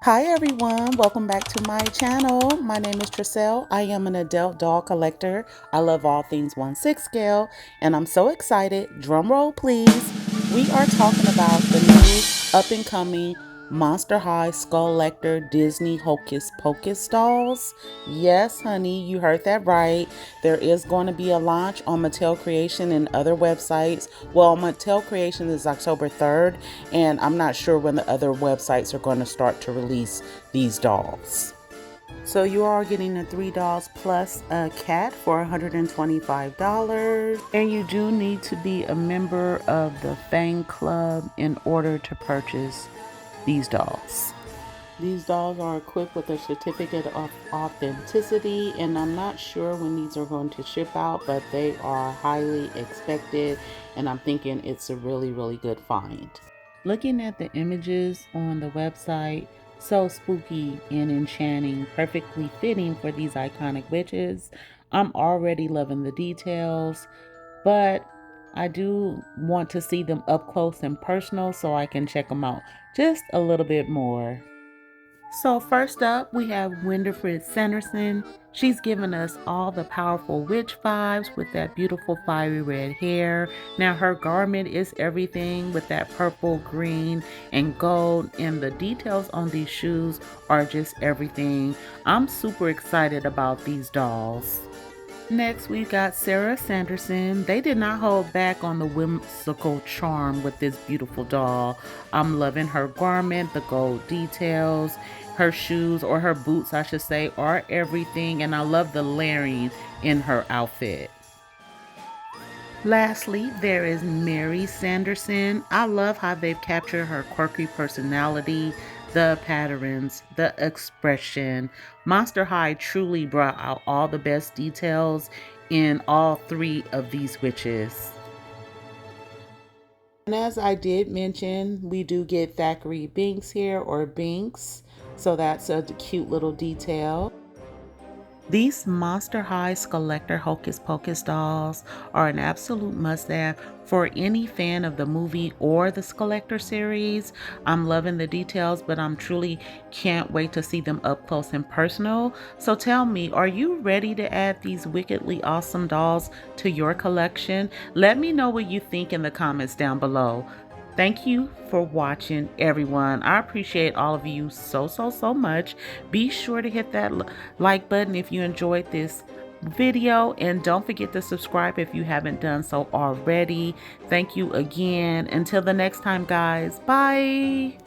Hi everyone, welcome back to my channel. My name is Tricelle. I am an adult doll collector. I love all things 1/6 scale and I'm so excited. Drum roll please. We are talking about the new up and coming Monster High Skullector Disney Hocus Pocus dolls. Yes honey, you heard that right. There is going to be a launch on Mattel Creation and other websites. Well, Mattel Creation is October 3rd and I'm not sure when the other websites are going to start to release these dolls. So you are getting the 3 dolls plus a cat for $125, and you do need to be a member of the fan club in order to purchase these dolls. These dolls are equipped with a certificate of authenticity, and I'm not sure when these are going to ship out, but they are highly expected, and I'm thinking it's a really good find. Looking at the images on the website, so spooky and enchanting, perfectly fitting for these iconic witches. I'm already loving the details, but I do want to see them up close and personal so I can check them out just a little bit more. So first up, we have Winifred Sanderson. She's given us all the powerful witch vibes with that beautiful fiery red hair. Now her garment is everything with that purple, green, and gold, and the details on these shoes are just everything. I'm super excited about these dolls. Next, we've got Sarah Sanderson. They did not hold back on the whimsical charm with this beautiful doll. I'm loving her garment, the gold details, her shoes, or her boots, I should say, are everything, and I love the layering in her outfit. Lastly, there is Mary Sanderson. I love how they've captured her quirky personality, the patterns, the expression. Monster High truly brought out all the best details in all 3 of these witches. And as I did mention, we do get Thackeray Binks here, or Binks, so that's a cute little detail. These Monster High Skullector Hocus Pocus dolls are an absolute must-have for any fan of the movie or the Skullector series. I'm loving the details, but I'm truly can't wait to see them up close and personal. So tell me, are you ready to add these wickedly awesome dolls to your collection? Let me know what you think in the comments down below. Thank you for watching, everyone. I appreciate all of you so much. Be sure to hit that like button if you enjoyed this video, and don't forget to subscribe if you haven't done so already. Thank you again. Until the next time, guys. Bye.